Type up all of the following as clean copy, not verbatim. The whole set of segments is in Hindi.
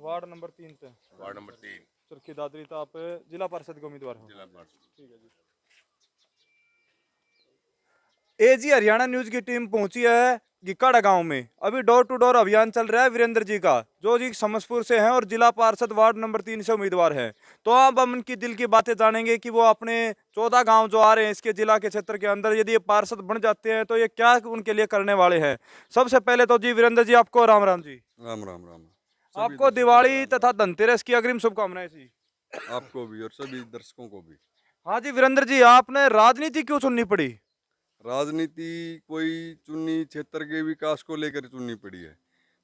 वार्ड नंबर 3 से। Ward number 3 Charkhi Dadri. तो आप जिला पार्षद के उम्मीदवार हो। जिला पार्षद। ठीक है जी। एजी हरियाणा न्यूज की टीम पहुंची है गिक्काड़ा गांव में। अभी डोर टू डोर अभियान चल रहा है वीरेंद्र जी का, जो जी समस्तीपुर से हैं और जिला पार्षद वार्ड नंबर 3 से उम्मीदवार हैं। तो अब हम उनकी दिल की बातें जानेंगे कि वो अपने 14 गांव जो आ रहे हैं इसके जिला के क्षेत्र के अंदर, यदि ये पार्षद बन जाते हैं तो ये क्या उनके लिए करने वाले हैं। सबसे पहले तो जी वीरेंद्र जी आपको राम राम जी। राम राम राम। सभी आपको दर्शकों को दिवाली राम तथा राम। धनतेरस की अग्रिम शुभकामनाएं जी। आपको भी और सभी दर्शकों को भी। हाँ जी वीरेंद्र जी, आपने राजनीति क्यों चुननी पड़ी। राजनीति कोई चुन्नी क्षेत्र के विकास को लेकर चुननी पड़ी है।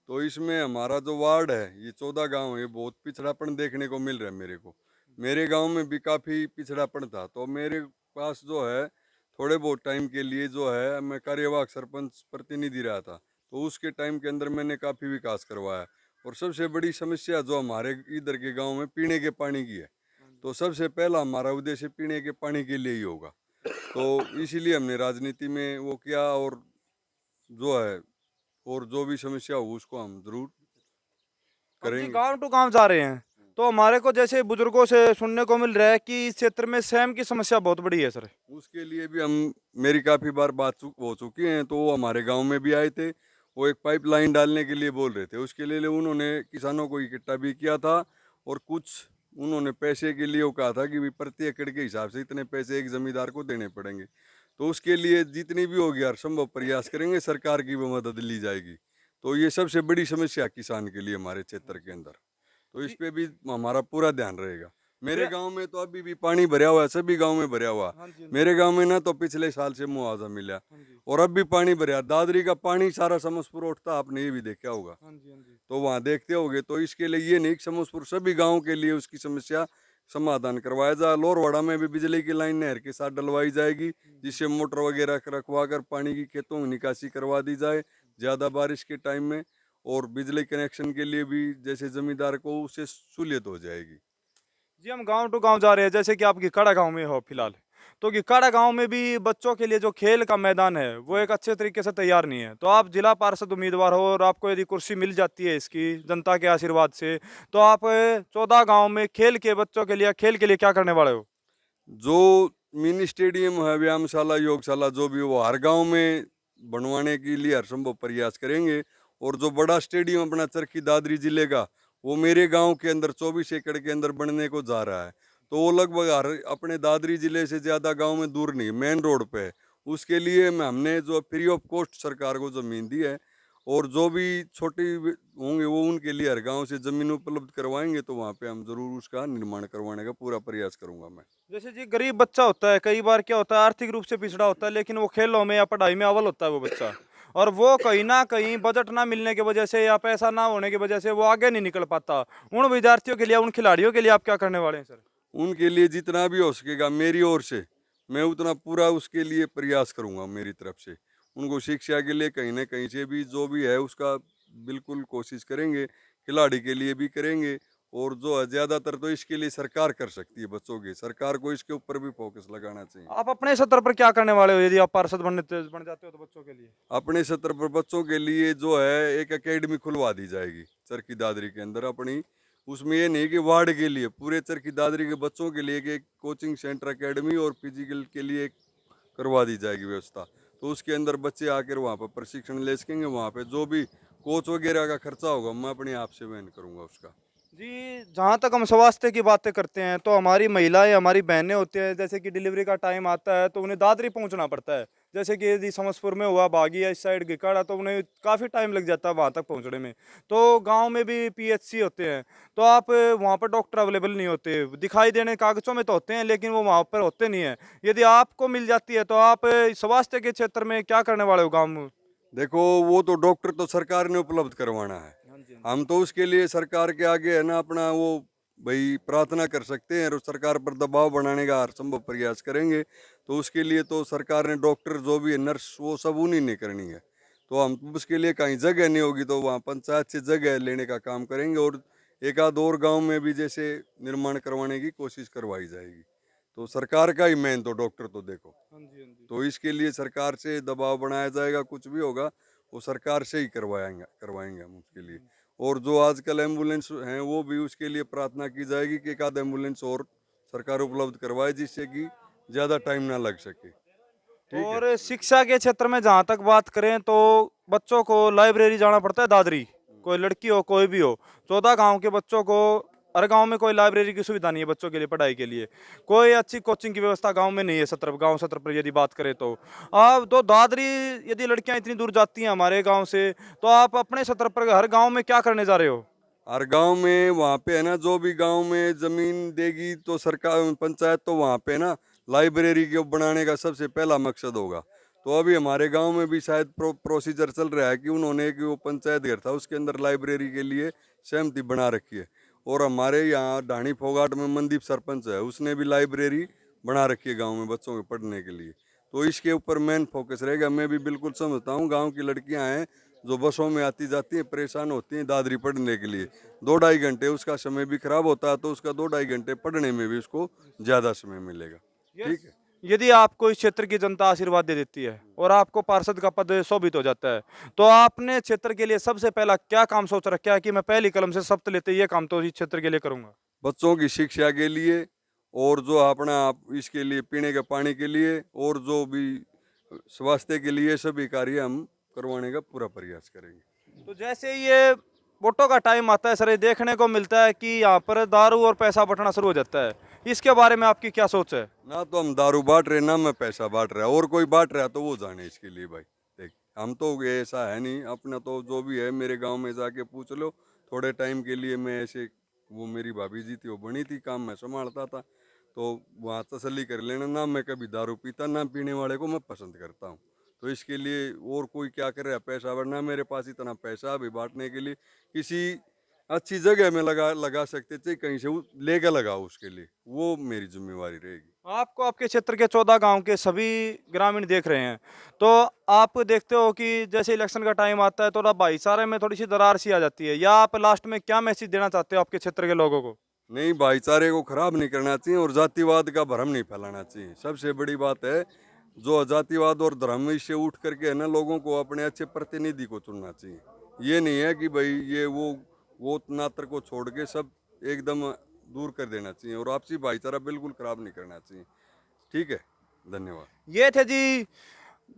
तो इसमें हमारा जो वार्ड है, ये 14 गांव है, बहुत पिछड़ापन देखने को मिल रहा है मेरे को। मेरे गांव में भी काफ़ी पिछड़ापन था, तो मेरे पास जो है थोड़े बहुत टाइम के लिए जो है मैं कार्यवाहक सरपंच प्रतिनिधि रहा था। तो उसके टाइम के अंदर मैंने काफ़ी विकास करवाया। और सबसे बड़ी समस्या जो हमारे इधर के गांव में पीने के पानी की है, तो सबसे पहला हमारा उद्देश्य पीने के पानी के लिए ही होगा। तो इसीलिए हमने राजनीति में वो किया। और जो है और जो भी समस्या हो उसको हम जरूर अब जी करेंगे। गांव टू गांव जा रहे हैं, तो हमारे को जैसे बुजुर्गों से सुनने को मिल रहा है कि इस क्षेत्र में सेम की समस्या बहुत बड़ी है सर। उसके लिए भी हम मेरी काफ़ी बार हो चुकी हैं, तो वो हमारे गांव में भी आए थे। वो एक पाइपलाइन डालने के लिए बोल रहे थे, उसके लिए उन्होंने किसानों को इकट्ठा भी किया था। और कुछ उन्होंने पैसे के लिए वो कहा था कि भी प्रति एकड़ के हिसाब से इतने पैसे एक जमींदार को देने पड़ेंगे। तो उसके लिए जितनी भी होगी हर संभव प्रयास करेंगे, सरकार की भी मदद ली जाएगी। तो ये सबसे बड़ी समस्या किसान के लिए हमारे क्षेत्र के अंदर, तो इस जी पे भी हमारा पूरा ध्यान रहेगा। मेरे वीरे- गांव में तो अभी भी पानी भरा हुआ है, सभी गांव में भरा हुआ। हाँ जी हाँ जी। मेरे गांव में ना तो पिछले साल से मुआवजा मिला, हाँ जी और अब भी पानी भरा। दादरी का पानी सारा समस्तीपुर उठता, आपने ये भी देखा होगा। हाँ जी हाँ जी। तो वहाँ देखते होगे। तो इसके लिए ये नहीं कि समस्तीपुर सभी गाँव के लिए उसकी समस्या समाधान करवाया जाए। लोरवाड़ा में भी बिजली की लाइन नहर के साथ डलवाई जाएगी, जिससे मोटर वगैरह रखवा कर पानी की खेतों में निकासी करवा दी जाए ज़्यादा बारिश के टाइम में। और बिजली कनेक्शन के लिए भी जैसे जमींदार को उससे सहूलियत हो जाएगी। जी हम गांव टू गांव जा रहे हैं, जैसे कि आप गिकाड़ा गांव में हो फिलहाल। तो गिकाड़ा गांव में भी बच्चों के लिए जो खेल का मैदान है वो एक अच्छे तरीके से तैयार नहीं है। तो आप जिला पार्षद उम्मीदवार हो और आपको यदि कुर्सी मिल जाती है इसकी जनता के आशीर्वाद से, तो आप 14 गांव में खेल के बच्चों के लिए खेल के लिए क्या करने वाले हो। जो मिनी स्टेडियम है, व्यायामशाला, योगशाला, जो भी वो हर गांव में बनवाने के लिए हर संभव प्रयास करेंगे। और जो बड़ा स्टेडियम अपना चरखी दादरी जिले का, वो मेरे गांव के अंदर 24 एकड़ के अंदर बनने को जा रहा है। तो वो लगभग हर अपने दादरी जिले से ज़्यादा गांव में दूर नहीं, मेन रोड पे है। उसके लिए हमने जो फ्री ऑफ कॉस्ट सरकार को ज़मीन दी है। और जो भी छोटी होंगे वो उनके लिए हर गांव से ज़मीन उपलब्ध करवाएंगे। तो वहाँ पे हम ज़रूर उसका निर्माण करवाने का पूरा प्रयास करूंगा मैं। जैसे जी गरीब बच्चा होता है, कई बार क्या होता है आर्थिक रूप से पिछड़ा होता है, लेकिन वो खेलों में या पढ़ाई में अव्वल होता है वो बच्चा, और वो कहीं ना कहीं बजट ना मिलने की वजह से या पैसा ना होने की वजह से वो आगे नहीं निकल पाता। उन विद्यार्थियों के लिए, उन खिलाड़ियों के लिए आप क्या करने वाले हैं सर। उनके लिए जितना भी हो सकेगा मेरी ओर से, मैं उतना पूरा उसके लिए प्रयास करूंगा मेरी तरफ से। उनको शिक्षा के लिए कहीं ना कहीं से भी जो भी है उसका बिल्कुल कोशिश करेंगे, खिलाड़ी के लिए भी करेंगे। और जो है ज़्यादातर तो इसके लिए सरकार कर सकती है, बच्चों की सरकार को इसके ऊपर भी फोकस लगाना चाहिए। आप अपने स्तर पर क्या करने वाले हो यदि आप पार्षद बन जाते हो तो बच्चों के लिए। अपने सत्र पर बच्चों के लिए जो है एक एकेडमी खुलवा दी जाएगी चरखी दादरी के अंदर अपनी। उसमें ये नहीं कि वार्ड के लिए, पूरे चरखी दादरी के बच्चों के लिए एक कोचिंग सेंटर एकेडमी और फिजिकल के लिए एक करवा दी जाएगी व्यवस्था। तो उसके अंदर बच्चे आकर वहाँ पर प्रशिक्षण ले सकेंगे। वहाँ पे जो भी कोच वगैरह का खर्चा होगा मैं अपने आप से वहन करूँगा उसका। जी जहाँ तक हम स्वास्थ्य की बातें करते हैं तो हमारी महिलाएं, हमारी बहनें होती हैं, जैसे कि डिलीवरी का टाइम आता है तो उन्हें दादरी पहुंचना पड़ता है। जैसे कि यदि समस्तीपुर में हुआ, बागी या इस साइड गिकाड़ा, तो उन्हें काफ़ी टाइम लग जाता है वहाँ तक पहुँचने में। तो गांव में भी पीएचसी होते हैं, तो आप वहाँ पर डॉक्टर अवेलेबल नहीं होते, दिखाई देने कागजों में तो होते हैं लेकिन वो वहाँ पर होते नहीं है। यदि आपको मिल जाती है तो आप स्वास्थ्य के क्षेत्र में क्या करने वाले हो गाँव में। देखो, वो तो डॉक्टर तो सरकार ने उपलब्ध करवाना है। हाँ जी हाँ जी। हम तो उसके लिए सरकार के आगे है ना अपना वो भाई प्रार्थना कर सकते हैं और सरकार पर दबाव बनाने का हर संभव प्रयास करेंगे। तो उसके लिए तो सरकार ने डॉक्टर जो भी है, नर्स, वो सब उन्हीं ने करनी है। तो हम उसके लिए कहीं जगह नहीं होगी तो वहाँ पंचायत से जगह लेने का काम करेंगे। और एक आध और गाँव में भी जैसे निर्माण करवाने की कोशिश करवाई जाएगी। तो सरकार का ही मेन तो डॉक्टर तो देखो। हाँ जी हाँ जी। तो इसके लिए सरकार से दबाव बनाया जाएगा, कुछ भी होगा वो सरकार से ही करवाएंगे करवाएंगे हम उसके लिए। और जो आजकल एम्बुलेंस हैं वो भी उसके लिए प्रार्थना की जाएगी कि एक आध एम्बुलेंस और सरकार उपलब्ध करवाए जिससे कि ज़्यादा टाइम ना लग सके। ठीक है। और शिक्षा के क्षेत्र में जहाँ तक बात करें तो बच्चों को लाइब्रेरी जाना पड़ता है दादरी, कोई लड़की हो कोई भी हो। 14 गांव के बच्चों को, हर गांव में कोई लाइब्रेरी की सुविधा नहीं है बच्चों के लिए पढ़ाई के लिए। कोई अच्छी कोचिंग की व्यवस्था गांव में नहीं है। सत्र पर यदि बात करें तो अब तो दादरी, यदि लड़कियां इतनी दूर जाती हैं हमारे गांव से, तो आप अपने सत्र पर हर गांव में क्या करने जा रहे हो? हर गांव में वहाँ पे है ना, जो भी गांव में जमीन देगी तो सरकार पंचायत, तो वहाँ पे ना लाइब्रेरी को बनाने का सबसे पहला मकसद होगा। तो अभी हमारे गांव में भी शायद प्रोसीजर चल रहा है कि उन्होंने एक वो पंचायत घर था उसके अंदर लाइब्रेरी के लिए सहमति बना रखी है। और हमारे यहाँ ढाणी फोगाट में मनदीप सरपंच है, उसने भी लाइब्रेरी बना रखी है गाँव में बच्चों के पढ़ने के लिए। तो इसके ऊपर मेन फोकस रहेगा। मैं भी बिल्कुल समझता हूँ, गाँव की लड़कियाँ हैं जो बसों में आती जाती हैं, परेशान होती हैं दादरी पढ़ने के लिए। 2-2.5 घंटे उसका समय भी खराब होता है, तो उसका 2-2.5 घंटे पढ़ने में भी उसको ज़्यादा समय मिलेगा। ठीक है। यदि आपको इस क्षेत्र की जनता आशीर्वाद दे देती है और आपको पार्षद का पद शोभित हो जाता है, तो आपने क्षेत्र के लिए सबसे पहला क्या काम सोच रखा है कि मैं पहली कलम से शपथ लेते ये काम तो इस क्षेत्र के लिए करूंगा? बच्चों की शिक्षा के लिए, और जो अपना इसके लिए पीने के पानी के लिए, और जो भी स्वास्थ्य के लिए, सभी कार्य हम करवाने का पूरा प्रयास करेंगे। तो जैसे ये वोटों का टाइम आता है सर, ये देखने को मिलता है कि यहाँ पर दारू और पैसा बंटना शुरू हो जाता है। इसके बारे में आपकी क्या सोच है? ना तो हम दारू बांट रहे, ना मैं पैसा बांट रहा, और कोई बांट रहा तो वो जाने इसके लिए भाई। देख, हम तो ये ऐसा है नहीं, अपना तो जो भी है मेरे गांव में जाके पूछ लो। थोड़े टाइम के लिए मैं ऐसे, वो मेरी भाभी जी थी वो बनी थी, काम मैं संभालता था, तो वहाँ तसल्ली कर लेना। ना मैं कभी दारू पीता, ना पीने वाले को मैं पसंद करता हूँ। तो इसके लिए और कोई क्या कर रहा है पैसा, वरना मेरे पास इतना पैसा अभी बांटने के लिए किसी अच्छी जगह में लगा सकते थे, कहीं से लेके लगाओ, उसके लिए वो मेरी जिम्मेवारी रहेगी। आपको आपके क्षेत्र के 14 गांव के सभी ग्रामीण देख रहे हैं, तो आप देखते हो कि जैसे इलेक्शन का टाइम आता है थोड़ा भाईचारे में थोड़ी सी दरार सी आ जाती है, या आप लास्ट में क्या मैसेज देना चाहते हो आपके क्षेत्र के लोगों को? नहीं, भाईचारे को खराब नहीं करना चाहिए और जातिवाद का भ्रम नहीं फैलाना चाहिए। सबसे बड़ी बात है, जो जातिवाद और धर्म से उठ करके है ना, लोगों को अपने अच्छे प्रतिनिधि को चुनना चाहिए। ये नहीं है कि भाई ये वो नात्र को छोड़ के सब एकदम दूर कर देना चाहिए, और आपसी भाईचारा बिल्कुल खराब नहीं करना चाहिए। ठीक है, धन्यवाद। ये थे जी